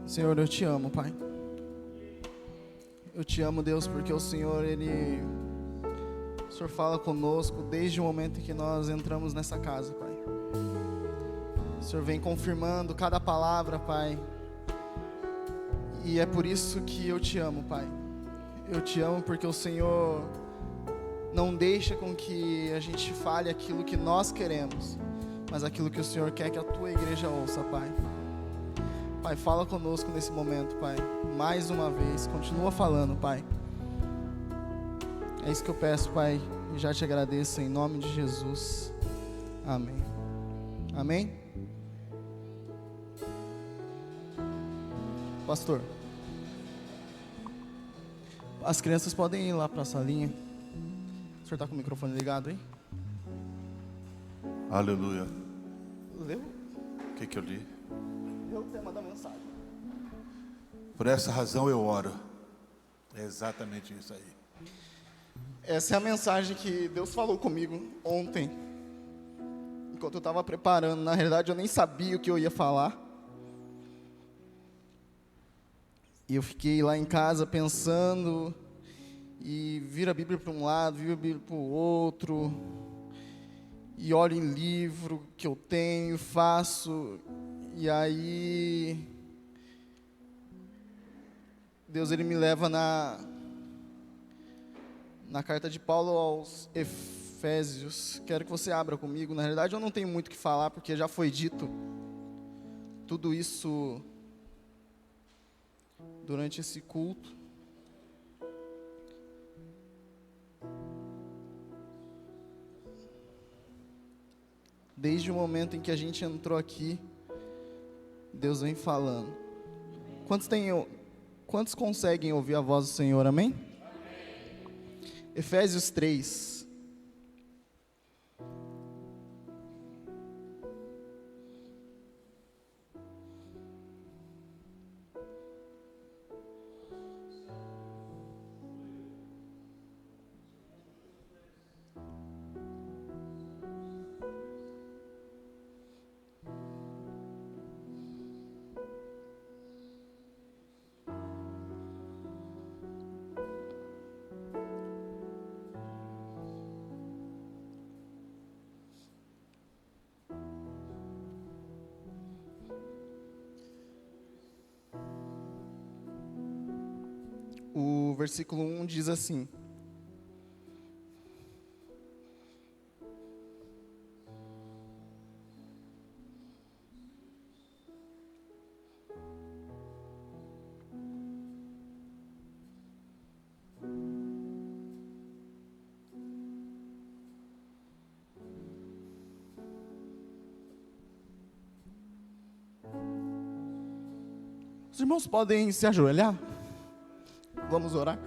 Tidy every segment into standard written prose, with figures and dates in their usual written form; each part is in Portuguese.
Senhor, eu te amo, Pai. Eu te amo, Deus, porque o Senhor, o Senhor fala conosco desde o momento em que nós entramos nessa casa, Pai. O Senhor vem confirmando cada palavra, Pai. E é por isso que eu te amo, Pai. Eu te amo porque o Senhor não deixa com que a gente fale aquilo que nós queremos, mas aquilo que o Senhor quer que a tua igreja ouça, Pai. Pai, fala conosco nesse momento, Pai. Mais uma vez, continua falando, Pai. É isso que eu peço, Pai, e já te agradeço em nome de Jesus. Amém. Amém? Pastor, as crianças podem ir lá para a salinha. O senhor está com o microfone ligado aí? Aleluia. Leu? O que eu li? Leu o tema da mensagem. Por essa razão eu oro. É exatamente isso aí. Essa é a mensagem que Deus falou comigo ontem, enquanto eu estava preparando. Na realidade eu nem sabia o que eu ia falar. E eu fiquei lá em casa pensando, e viro a Bíblia para um lado, viro a Bíblia para o outro, e olho em livro que eu tenho, faço, e aí Deus ele me leva na carta de Paulo aos Efésios. Quero que você abra comigo. Na realidade eu não tenho muito o que falar, porque já foi dito tudo isso durante esse culto. Desde o momento em que a gente entrou aqui, Deus vem falando. Quantos conseguem ouvir a voz do Senhor, amém? Efésios 3. O versículo 1 diz assim: os irmãos podem se ajoelhar? Vamos orar?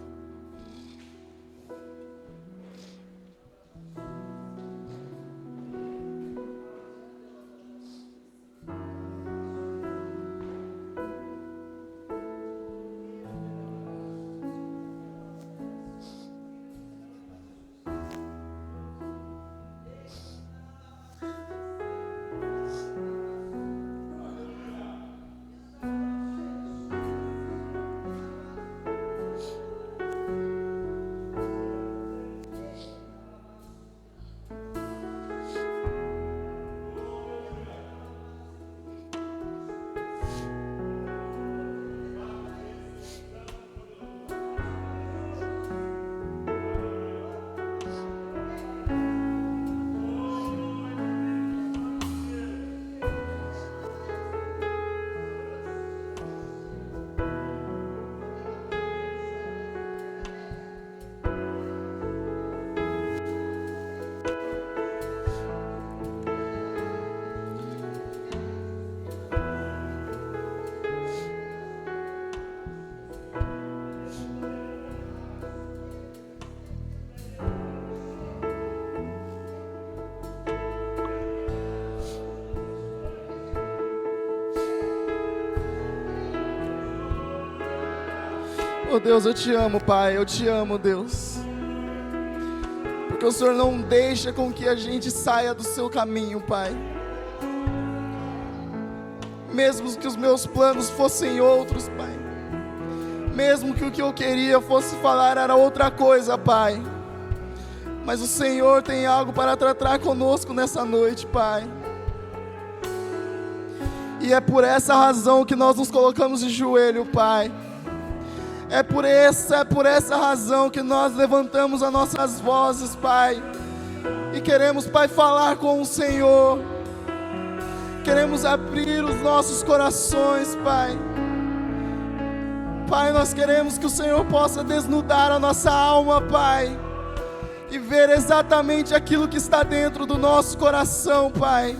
Oh Deus, eu te amo, Pai, eu te amo, Deus, porque o Senhor não deixa com que a gente saia do seu caminho, Pai. mesmo que os meus planos fossem outros, Pai, mesmo que o que eu queria fosse falar era outra coisa, Pai, mas o Senhor tem algo para tratar conosco nessa noite, Pai. E é por essa razão que nós nos colocamos de joelho, Pai. É por essa razão que nós levantamos as nossas vozes, Pai. E queremos, Pai, falar com o Senhor. Queremos abrir os nossos corações, Pai. Pai, nós queremos que o Senhor possa desnudar a nossa alma, Pai. E ver exatamente aquilo que está dentro do nosso coração, Pai.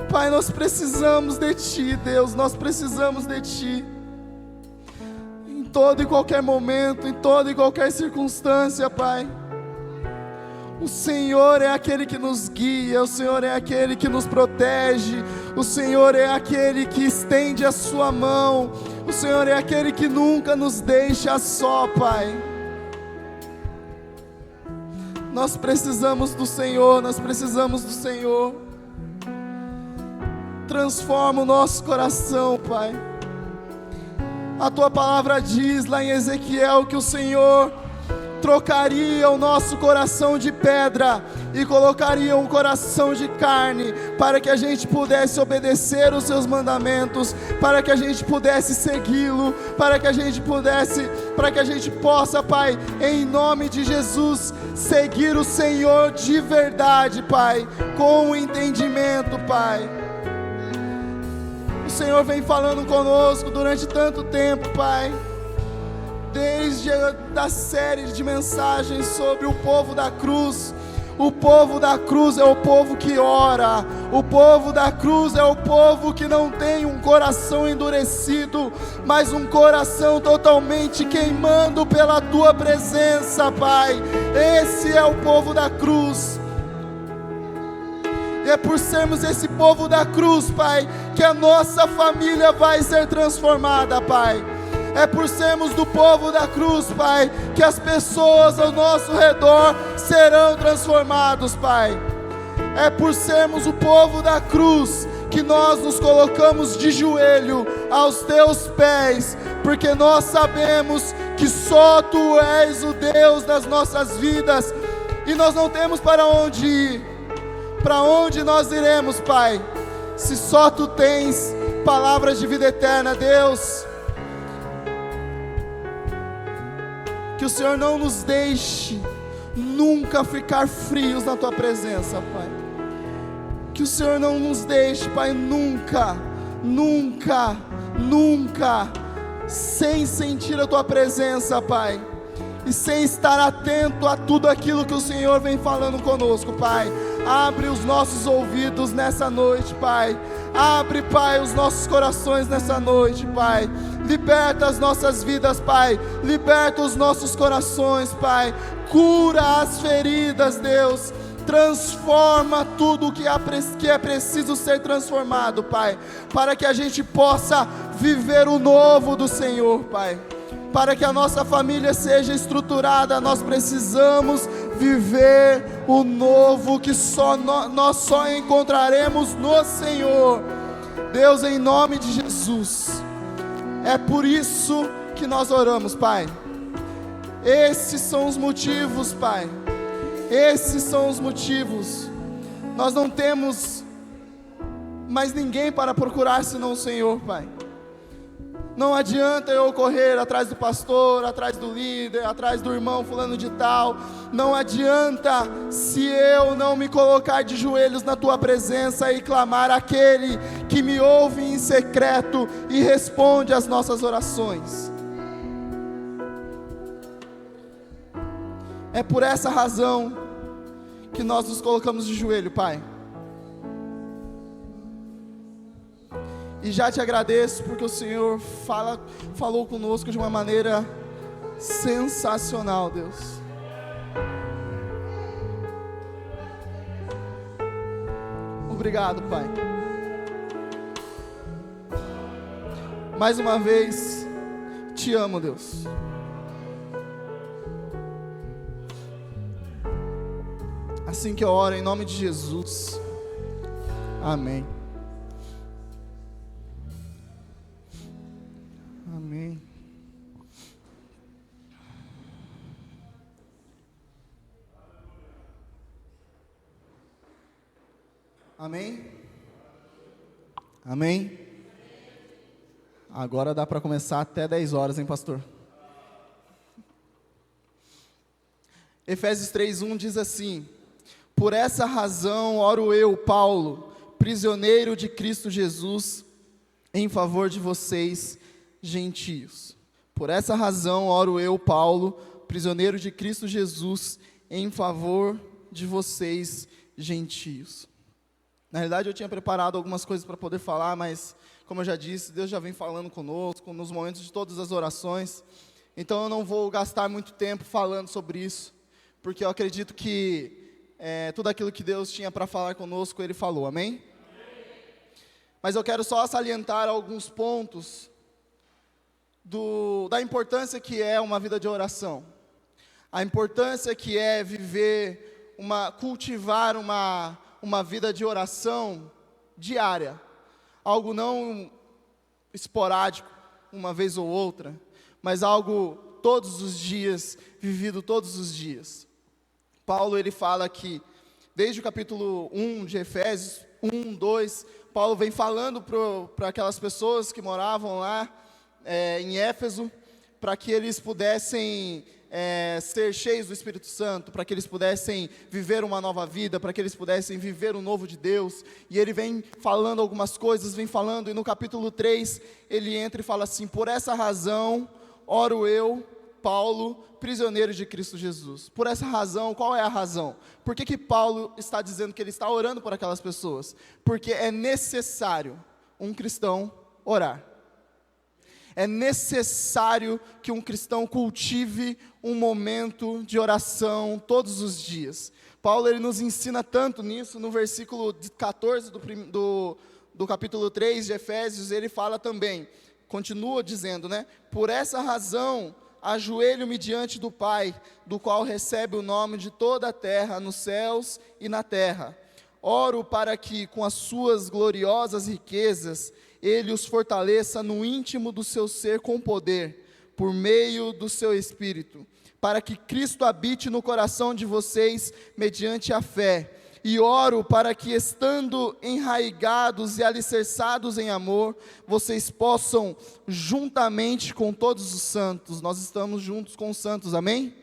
Pai, nós precisamos de Ti, Deus, nós precisamos de Ti. Em todo e qualquer momento, em toda e qualquer circunstância, Pai. O Senhor é aquele que nos guia, o Senhor é aquele que nos protege, o Senhor é aquele que estende a sua mão, o Senhor é aquele que nunca nos deixa só, Pai. Nós precisamos do Senhor, nós precisamos do Senhor. Transforma o nosso coração, Pai. A Tua palavra diz lá em Ezequiel que o Senhor trocaria o nosso coração de pedra e colocaria um coração de carne, para que a gente pudesse obedecer os Seus mandamentos, para que a gente pudesse segui-lo, para que a gente possa, Pai, em nome de Jesus, seguir o Senhor de verdade, Pai, com entendimento, Pai. O Senhor vem falando conosco durante tanto tempo, Pai, desde a série de mensagens sobre o povo da cruz. O povo da cruz é o povo que ora, o povo da cruz é o povo que não tem um coração endurecido, mas um coração totalmente queimando pela Tua presença, Pai. Esse é o povo da cruz. E é por sermos esse povo da cruz, Pai, que a nossa família vai ser transformada, Pai. É por sermos do povo da cruz, Pai, que as pessoas ao nosso redor serão transformados, Pai. É por sermos o povo da cruz que nós nos colocamos de joelho aos Teus pés, porque nós sabemos que só Tu és o Deus das nossas vidas, e nós não temos para onde ir. Para onde nós iremos, Pai, se só Tu tens palavras de vida eterna, Deus? Que o Senhor não nos deixe nunca ficar frios na Tua presença, Pai. Que o Senhor não nos deixe, Pai, nunca, sem sentir a Tua presença, Pai, e sem estar atento a tudo aquilo que o Senhor vem falando conosco, Pai. Abre os nossos ouvidos nessa noite, Pai. Abre, Pai, os nossos corações nessa noite, Pai. Liberta as nossas vidas, Pai. Liberta os nossos corações, Pai. Cura as feridas, Deus. Transforma tudo que é preciso ser transformado, Pai, para que a gente possa viver o novo do Senhor, Pai. Para que a nossa família seja estruturada, nós precisamos viver o novo que nós só encontraremos no Senhor. Deus, em nome de Jesus, é por isso que nós oramos, Pai. Esses são os motivos, Pai. Esses são os motivos. Nós não temos mais ninguém para procurar senão o Senhor, Pai. Não adianta eu correr atrás do pastor, atrás do líder, atrás do irmão fulano de tal. Não adianta se eu não me colocar de joelhos na Tua presença e clamar aquele que me ouve em secreto e responde às nossas orações. É por essa razão que nós nos colocamos de joelho, Pai. E já Te agradeço porque o Senhor falou conosco de uma maneira sensacional, Deus. Obrigado, Pai. Mais uma vez, Te amo, Deus. Assim que eu oro em nome de Jesus. Amém. Amém? Amém? Agora dá para começar até 10 horas, hein, pastor? Efésios 3:1 diz assim: por essa razão oro eu, Paulo, prisioneiro de Cristo Jesus, em favor de vocês, gentios. Por essa razão oro eu, Paulo, prisioneiro de Cristo Jesus, em favor de vocês, gentios. Na realidade eu tinha preparado algumas coisas para poder falar, mas como eu já disse, Deus já vem falando conosco, nos momentos de todas as orações, então eu não vou gastar muito tempo falando sobre isso, porque eu acredito que tudo aquilo que Deus tinha para falar conosco, Ele falou, amém? Mas eu quero só salientar alguns pontos da importância que é uma vida de oração, a importância que é viver, cultivar uma vida de oração diária, algo não esporádico, uma vez ou outra, mas algo todos os dias, vivido todos os dias. Paulo, ele fala que, desde o capítulo 1 de Efésios, 1, 2, Paulo vem falando para aquelas pessoas que moravam lá em Éfeso, para que eles pudessem ser cheios do Espírito Santo, para que eles pudessem viver uma nova vida, para que eles pudessem viver o novo de Deus, e ele vem falando algumas coisas, vem falando, e no capítulo 3, ele entra e fala assim: por essa razão, oro eu, Paulo, prisioneiro de Cristo Jesus. Por essa razão, qual é a razão? Por que Paulo está dizendo que ele está orando por aquelas pessoas? Porque é necessário um cristão orar. É necessário que um cristão cultive um momento de oração todos os dias. Paulo, ele nos ensina tanto nisso, no versículo 14 do capítulo 3 de Efésios, ele fala também, continua dizendo, né? Por essa razão, ajoelho-me diante do Pai, do qual recebe o nome de toda a terra, nos céus e na terra. Oro para que, com as suas gloriosas riquezas, Ele os fortaleça no íntimo do seu ser com poder, por meio do seu Espírito, para que Cristo habite no coração de vocês mediante a fé. E oro para que, estando enraigados e alicerçados em amor, vocês possam, juntamente com todos os santos, nós estamos juntos com os santos, amém?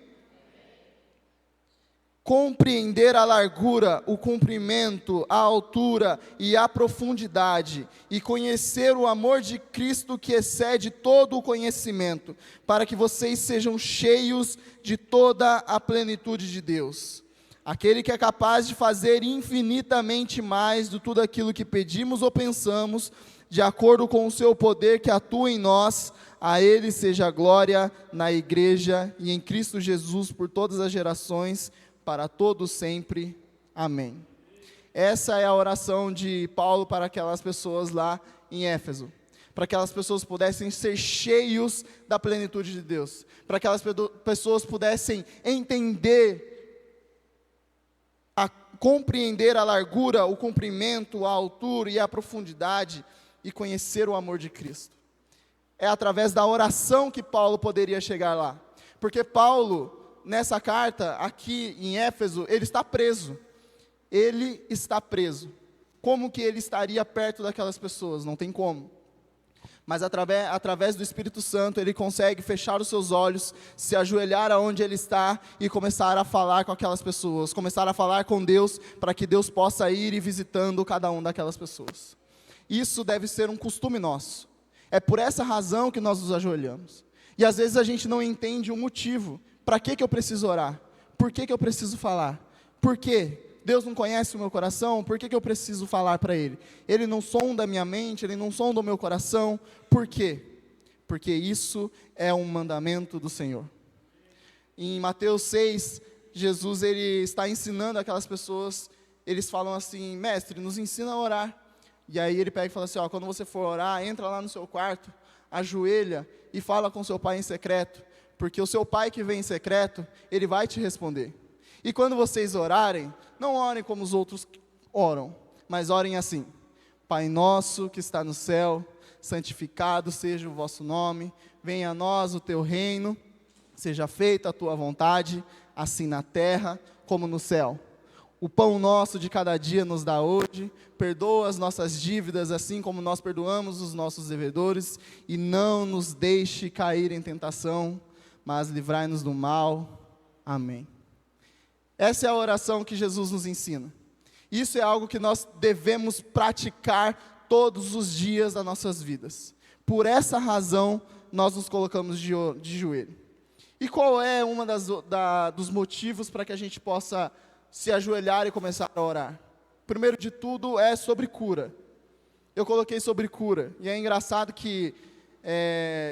Compreender a largura, o comprimento, a altura e a profundidade, e conhecer o amor de Cristo que excede todo o conhecimento, para que vocês sejam cheios de toda a plenitude de Deus. Aquele que é capaz de fazer infinitamente mais do tudo aquilo que pedimos ou pensamos, de acordo com o seu poder que atua em nós, a Ele seja a glória na igreja e em Cristo Jesus por todas as gerações, para todos sempre. Amém. Essa é a oração de Paulo para aquelas pessoas lá em Éfeso, para que aquelas pessoas pudessem ser cheios da plenitude de Deus, para que aquelas pessoas pudessem entender, compreender a largura, o comprimento, a altura e a profundidade, e conhecer o amor de Cristo. É através da oração que Paulo poderia chegar lá, porque Paulo, nessa carta, aqui em Éfeso, ele está preso. Ele está preso. Como que ele estaria perto daquelas pessoas? Não tem como. Mas através do Espírito Santo, ele consegue fechar os seus olhos, se ajoelhar aonde ele está e começar a falar com aquelas pessoas, começar a falar com Deus, para que Deus possa ir e visitando cada um daquelas pessoas. Isso deve ser um costume nosso. É por essa razão que nós nos ajoelhamos. E às vezes a gente não entende o motivo. Para que eu preciso orar? Por que eu preciso falar? Por quê? Deus não conhece o meu coração? Por que eu preciso falar para Ele? Ele não sonda a minha mente, Ele não sonda o meu coração. Por quê? Porque isso é um mandamento do Senhor. Em Mateus 6, Jesus ele está ensinando aquelas pessoas, eles falam assim: mestre, nos ensina a orar. E aí ele pega e fala assim: quando você for orar, entra lá no seu quarto, ajoelha e fala com seu pai em secreto, porque o seu pai que vem em secreto, ele vai te responder. E quando vocês orarem, não orem como os outros oram, mas orem assim: Pai nosso que está no céu, santificado seja o vosso nome, venha a nós o teu reino, seja feita a tua vontade, assim na terra como no céu. O pão nosso de cada dia nos dá hoje, perdoa as nossas dívidas, assim como nós perdoamos os nossos devedores, e não nos deixe cair em tentação, mas livrai-nos do mal. Amém. Essa é a oração que Jesus nos ensina. Isso é algo que nós devemos praticar todos os dias das nossas vidas. Por essa razão, nós nos colocamos de joelho. E qual é dos motivos para que a gente possa se ajoelhar e começar a orar? Primeiro de tudo é sobre cura. Eu coloquei sobre cura. E é engraçado que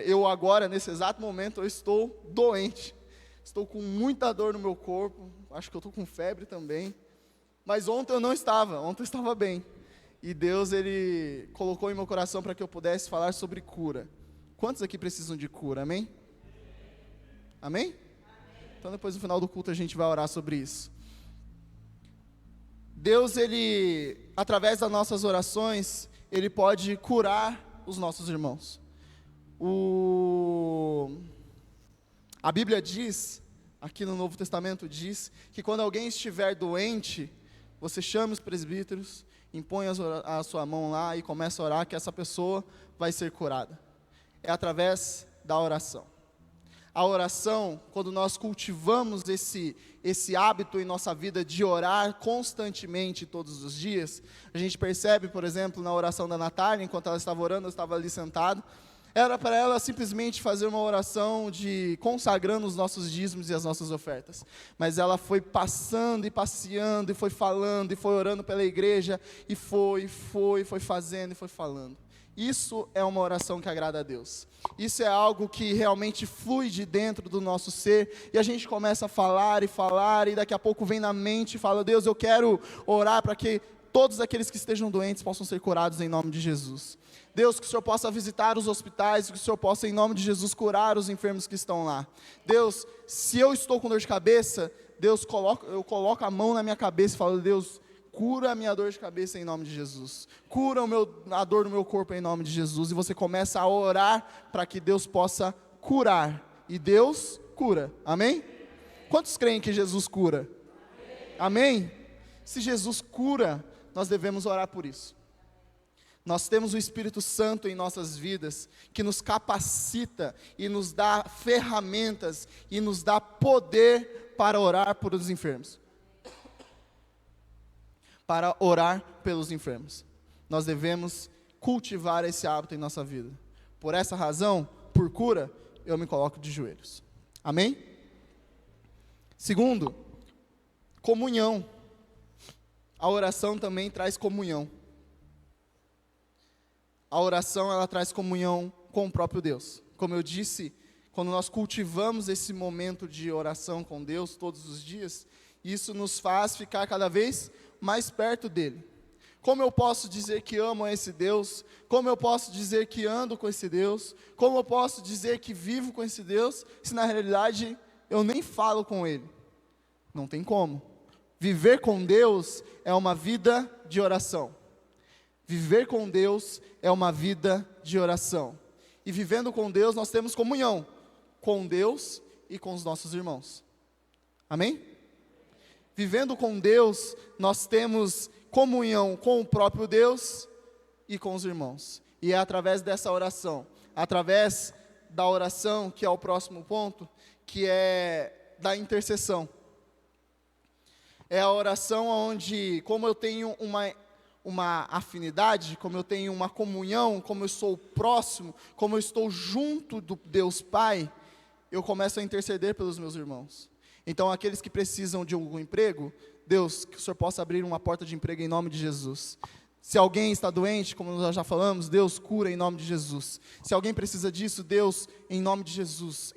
eu agora, nesse exato momento, eu estou doente. Estou com muita dor no meu corpo. Acho que eu estou com febre também. Mas ontem eu não estava. Ontem eu estava bem. E Deus, Ele colocou em meu coração para que eu pudesse falar sobre cura. Quantos aqui precisam de cura? Amém? Amém? Então depois no final do culto a gente vai orar sobre isso. Deus, Ele, através das nossas orações, Ele pode curar os nossos irmãos. A Bíblia diz, aqui no Novo Testamento diz, que quando alguém estiver doente, você chama os presbíteros, impõe a sua mão lá e começa a orar, que essa pessoa vai ser curada. É através da oração. A oração, quando nós cultivamos esse hábito em nossa vida de orar constantemente todos os dias, a gente percebe, por exemplo, na oração da Natália, enquanto ela estava orando, eu estava ali sentado, era para ela simplesmente fazer uma oração de consagrando os nossos dízimos e as nossas ofertas. Mas ela foi passando e passeando, e foi falando, e foi orando pela igreja, e foi fazendo e foi falando. Isso é uma oração que agrada a Deus. Isso é algo que realmente flui de dentro do nosso ser, e a gente começa a falar, e daqui a pouco vem na mente e fala: Deus, eu quero orar para que todos aqueles que estejam doentes possam ser curados em nome de Jesus. Deus, que o Senhor possa visitar os hospitais, que o Senhor possa, em nome de Jesus, curar os enfermos que estão lá. Deus, se eu estou com dor de cabeça, Deus, eu coloco a mão na minha cabeça e falo: Deus, cura a minha dor de cabeça em nome de Jesus. Cura a dor do meu corpo em nome de Jesus. E você começa a orar para que Deus possa curar. E Deus cura. Amém? Quantos creem que Jesus cura? Amém? Se Jesus cura, nós devemos orar por isso. Nós temos o Espírito Santo em nossas vidas, que nos capacita e nos dá ferramentas e nos dá poder para orar por os enfermos. Para orar pelos enfermos. Nós devemos cultivar esse hábito em nossa vida. Por essa razão, por cura, eu me coloco de joelhos. Amém? Segundo, comunhão. A oração também traz comunhão. A oração, ela traz comunhão com o próprio Deus. Como eu disse, quando nós cultivamos esse momento de oração com Deus todos os dias, isso nos faz ficar cada vez mais perto dele. Como eu posso dizer que amo a esse Deus? Como eu posso dizer que ando com esse Deus? Como eu posso dizer que vivo com esse Deus, se na realidade eu nem falo com ele? Não tem como. Viver com Deus é uma vida de oração. Viver com Deus é uma vida de oração. E vivendo com Deus, nós temos comunhão com Deus e com os nossos irmãos. Amém? Vivendo com Deus, nós temos comunhão com o próprio Deus e com os irmãos. E é através dessa oração, através da oração, que é o próximo ponto, que é da intercessão. É a oração onde, como eu tenho uma afinidade, como eu tenho uma comunhão, como eu sou próximo, como eu estou junto do Deus Pai, eu começo a interceder pelos meus irmãos. Então, aqueles que precisam de algum emprego, Deus, que o Senhor possa abrir uma porta de emprego em nome de Jesus. Se alguém está doente, como nós já falamos, Deus cura em nome de Jesus. Se alguém precisa disso, Deus, em nome de Jesus,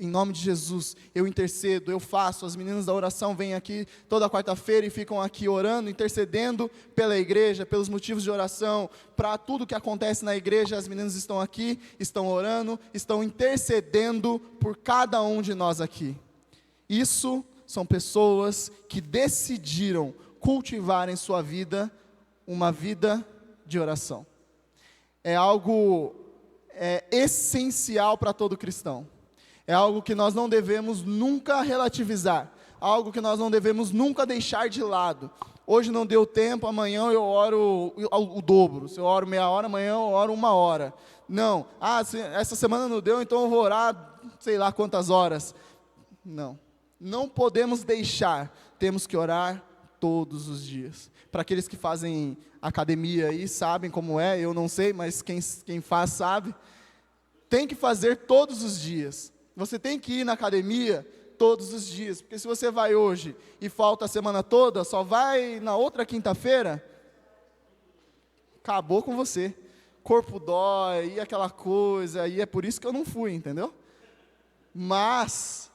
eu intercedo, eu faço. As meninas da oração vêm aqui toda quarta-feira e ficam aqui orando, intercedendo pela igreja, pelos motivos de oração, para tudo que acontece na igreja. As meninas estão aqui, estão orando, estão intercedendo por cada um de nós aqui. Isso são pessoas que decidiram cultivar em sua vida uma vida de oração. É algo essencial para todo cristão. É algo que nós não devemos nunca relativizar. algo que nós não devemos nunca deixar de lado. Hoje não deu tempo, amanhã eu oro o dobro. Se eu oro meia hora, amanhã eu oro 1 hora. Não, essa semana não deu, então eu vou orar sei lá quantas horas. Não podemos deixar, temos que orar todos os dias. Para aqueles que fazem academia aí, sabem como é, eu não sei, mas quem faz sabe. Tem que fazer todos os dias. Você tem que ir na academia todos os dias, porque se você vai hoje e falta a semana toda, só vai na outra quinta-feira, acabou com você. Corpo dói, e aquela coisa, e é por isso que eu não fui, entendeu? Mas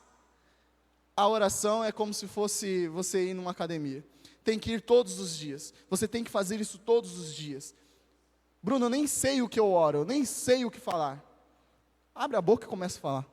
a oração é como se fosse você ir numa academia. Tem que ir todos os dias. Você tem que fazer isso todos os dias. Bruno, eu nem sei o que eu oro, eu nem sei o que falar. Abre a boca e começa a falar.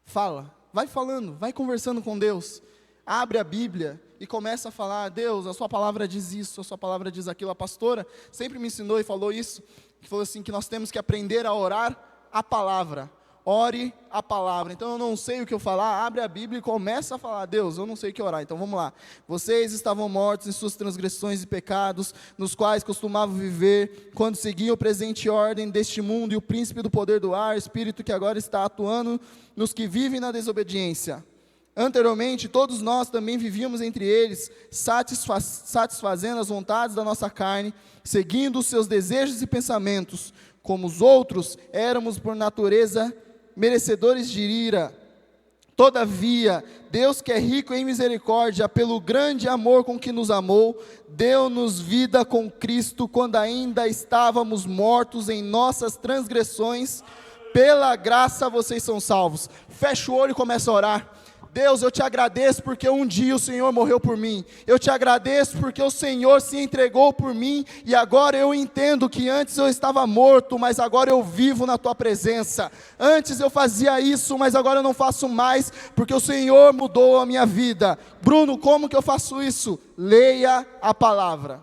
Fala, vai falando, vai conversando com Deus. Abre a Bíblia e começa a falar: Deus, a sua palavra diz isso, a sua palavra diz aquilo. A pastora sempre me ensinou e falou isso, que falou assim, que nós temos que aprender a orar a palavra. Ore a palavra. Então eu não sei o que eu falar, abre a Bíblia e começa a falar: Deus, eu não sei o que orar. Então vamos lá. Vocês estavam mortos em suas transgressões e pecados, nos quais costumavam viver, quando seguiam a presente ordem deste mundo e o príncipe do poder do ar, espírito que agora está atuando nos que vivem na desobediência. Anteriormente, todos nós também vivíamos entre eles, satisfazendo as vontades da nossa carne, seguindo os seus desejos e pensamentos. Como os outros, éramos por natureza merecedores de ira. Todavia, Deus, que é rico em misericórdia, pelo grande amor com que nos amou, deu-nos vida com Cristo, quando ainda estávamos mortos em nossas transgressões. Pela graça vocês são salvos. Fecha o olho e começa a orar. Deus, eu te agradeço porque um dia o Senhor morreu por mim. Eu te agradeço porque o Senhor se entregou por mim. E agora eu entendo que antes eu estava morto, mas agora eu vivo na tua presença. Antes eu fazia isso, mas agora eu não faço mais, porque o Senhor mudou a minha vida. Bruno, como que eu faço isso? Leia a palavra.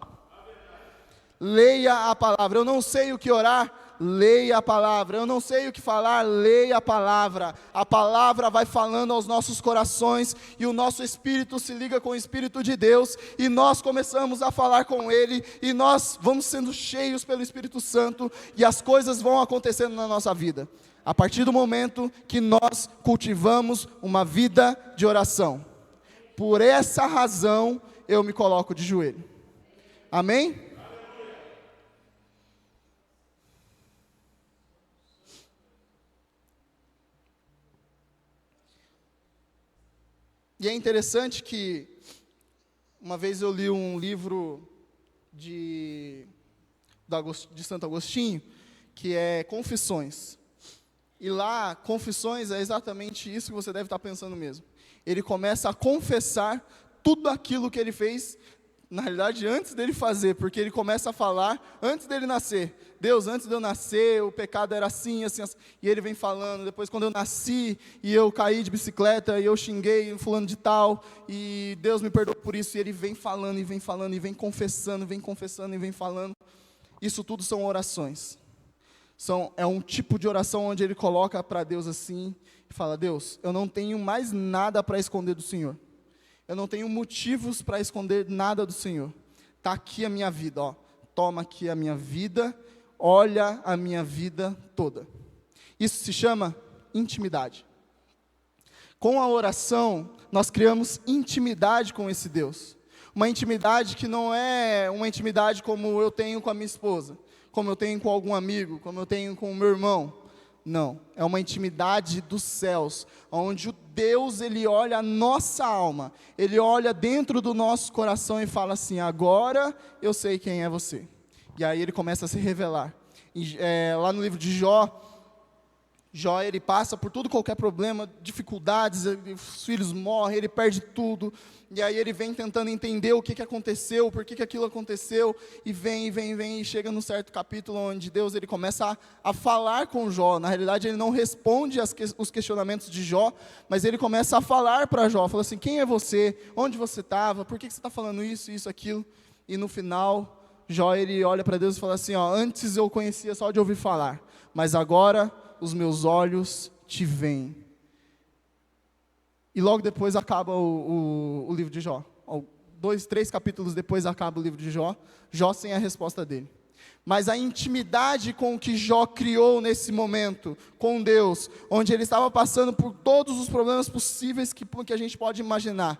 Leia a palavra. Eu não sei o que orar. Leia a palavra. Eu não sei o que falar, leia a palavra. A palavra vai falando aos nossos corações e o nosso espírito se liga com o Espírito de Deus e nós começamos a falar com Ele e nós vamos sendo cheios pelo Espírito Santo e as coisas vão acontecendo na nossa vida. A partir do momento que nós cultivamos uma vida de oração. Por essa razão eu me coloco de joelho. Amém? E é interessante que, uma vez eu li um livro de Santo Agostinho, que é Confissões. E lá, Confissões é exatamente isso que você deve estar pensando mesmo. Ele começa a confessar tudo aquilo que ele fez, na realidade, antes dele fazer, porque ele começa a falar antes dele nascer. Deus, antes de eu nascer, o pecado era assim, assim, assim. E ele vem falando, depois quando eu nasci, e eu caí de bicicleta, e eu xinguei fulano de tal, e Deus me perdoou por isso, e ele vem falando, e vem falando, e vem confessando, e vem falando. Isso tudo são orações. É um tipo de oração onde ele coloca para Deus assim, e fala: Deus, eu não tenho mais nada para esconder do Senhor. Eu não tenho motivos para esconder nada do Senhor. Está aqui a minha vida, ó. Toma aqui a minha vida, olha a minha vida toda. Isso se chama intimidade. Com a oração, nós criamos intimidade com esse Deus. Uma intimidade que não é uma intimidade como eu tenho com a minha esposa, como eu tenho com algum amigo, como eu tenho com o meu irmão. Não, é uma intimidade dos céus, onde o Deus, Ele olha a nossa alma, Ele olha dentro do nosso coração e fala assim: agora eu sei quem é você. E aí Ele começa a se revelar. Lá no livro de Jó, ele passa por tudo, qualquer problema, dificuldades, os filhos morrem, ele perde tudo, e aí ele vem tentando entender o que aconteceu, por que aquilo aconteceu, e vem, e chega num certo capítulo onde Deus ele começa a falar com Jó. Na realidade ele não responde os questionamentos de Jó, mas ele começa a falar para Jó, fala assim: quem é você, onde você estava, por que você está falando isso, aquilo, e no final, Jó ele olha para Deus e fala assim: antes eu conhecia só de ouvir falar, mas agora os meus olhos te veem. E logo depois acaba o livro de Jó. 2, 3 capítulos depois acaba o livro de Jó. Jó sem a resposta dele. Mas a intimidade com que Jó criou nesse momento com Deus, onde ele estava passando por todos os problemas possíveis que a gente pode imaginar,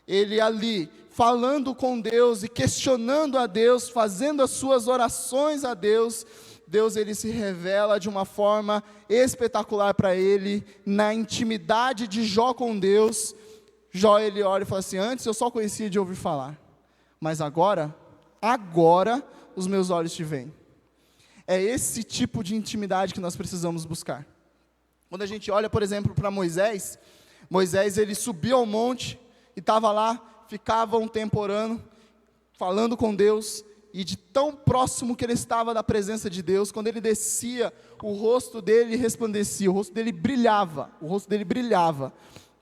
ele ali falando com Deus e questionando a Deus, fazendo as suas orações a Deus, Deus ele se revela de uma forma espetacular para ele, na intimidade de Jó com Deus. Jó ele olha e fala assim: antes eu só conhecia de ouvir falar, mas agora os meus olhos te veem. É esse tipo de intimidade que nós precisamos buscar. Quando a gente olha, por exemplo, para Moisés ele subiu ao monte e estava lá, ficava um tempo orando, falando com Deus, e de tão próximo que ele estava da presença de Deus, quando ele descia, o rosto dele resplandecia, o rosto dele brilhava,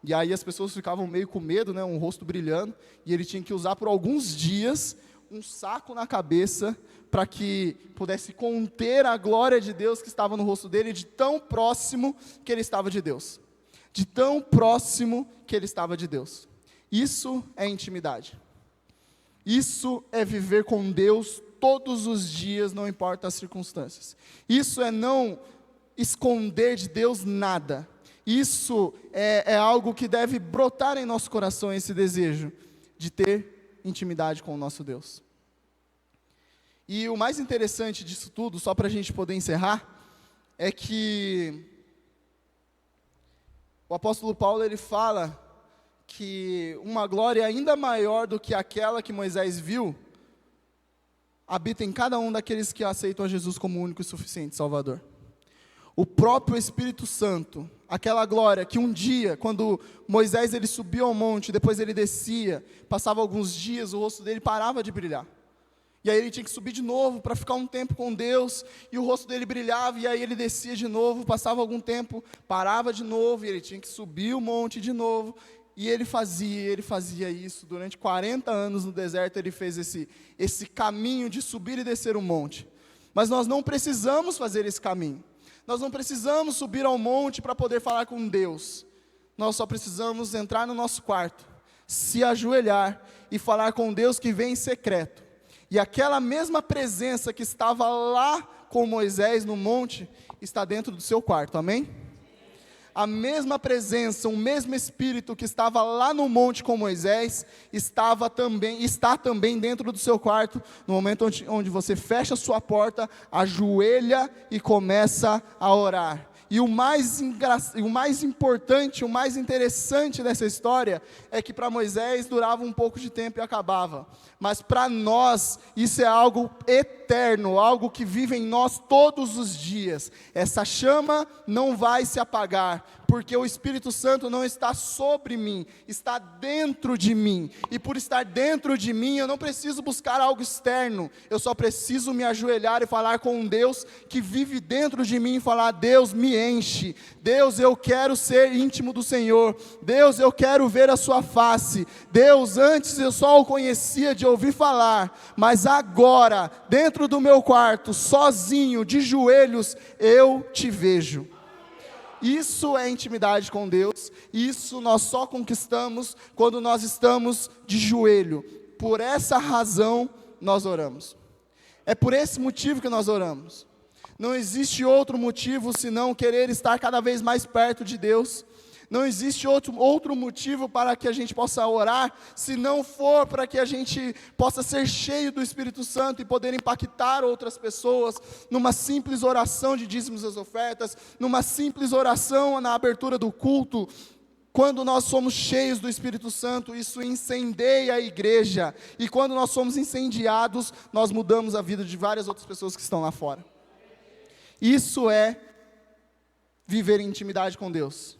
e aí as pessoas ficavam meio com medo, né, um rosto brilhando, e ele tinha que usar por alguns dias um saco na cabeça, para que pudesse conter a glória de Deus que estava no rosto dele, de tão próximo que ele estava de Deus. De tão próximo que ele estava de Deus. Isso é intimidade. Isso é viver com Deus todos os dias, não importa as circunstâncias. Isso é não esconder de Deus nada. Isso é algo que deve brotar em nosso coração, esse desejo de ter intimidade com o nosso Deus. E o mais interessante disso tudo, só para a gente poder encerrar, é que o apóstolo Paulo ele fala que uma glória ainda maior do que aquela que Moisés viu, habita em cada um daqueles que aceitam a Jesus como único e suficiente Salvador. O próprio Espírito Santo, aquela glória que um dia, quando Moisés ele subiu ao monte, depois ele descia, passava alguns dias, o rosto dele parava de brilhar. E aí ele tinha que subir de novo para ficar um tempo com Deus, e o rosto dele brilhava, e aí ele descia de novo, passava algum tempo, parava de novo, e ele tinha que subir o monte de novo, e ele fazia isso, durante 40 anos no deserto, ele fez esse caminho de subir e descer o monte. Mas nós não precisamos fazer esse caminho, nós não precisamos subir ao monte para poder falar com Deus, nós só precisamos entrar no nosso quarto, se ajoelhar e falar com Deus que vem em secreto. E aquela mesma presença que estava lá com Moisés no monte, está dentro do seu quarto, amém? A mesma presença, o mesmo Espírito que estava lá no monte com Moisés, está também dentro do seu quarto, no momento onde você fecha a sua porta, ajoelha e começa a orar. E o mais importante, o mais interessante dessa história, é que para Moisés durava um pouco de tempo e acabava. Mas para nós, isso é algo eterno, algo que vive em nós todos os dias. Essa chama não vai se apagar, porque o Espírito Santo não está sobre mim, está dentro de mim. E por estar dentro de mim, eu não preciso buscar algo externo, eu só preciso me ajoelhar e falar com um Deus que vive dentro de mim e falar: Deus, me enche. Deus, eu quero ser íntimo do Senhor. Deus, eu quero ver a sua face. Deus, antes eu só o conhecia de ouvir falar, mas agora, dentro do meu quarto, sozinho, de joelhos, eu te vejo. Isso é intimidade com Deus, isso nós só conquistamos quando nós estamos de joelho. Por essa razão nós oramos. É por esse motivo que nós oramos. Não existe outro motivo senão querer estar cada vez mais perto de Deus. Não existe outro motivo para que a gente possa orar, se não for para que a gente possa ser cheio do Espírito Santo e poder impactar outras pessoas, numa simples oração de dízimos e ofertas, numa simples oração na abertura do culto. Quando nós somos cheios do Espírito Santo, isso incendeia a igreja, e quando nós somos incendiados, nós mudamos a vida de várias outras pessoas que estão lá fora. Isso é viver em intimidade com Deus.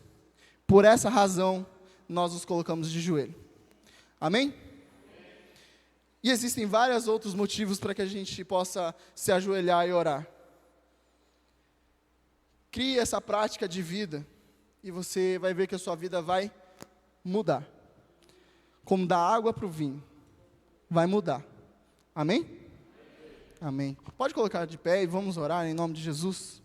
Por essa razão, nós nos colocamos de joelho. Amém? E existem vários outros motivos para que a gente possa se ajoelhar e orar. Crie essa prática de vida, e você vai ver que a sua vida vai mudar. Como da água para o vinho, vai mudar. Amém? Amém. Pode colocar de pé e vamos orar em nome de Jesus.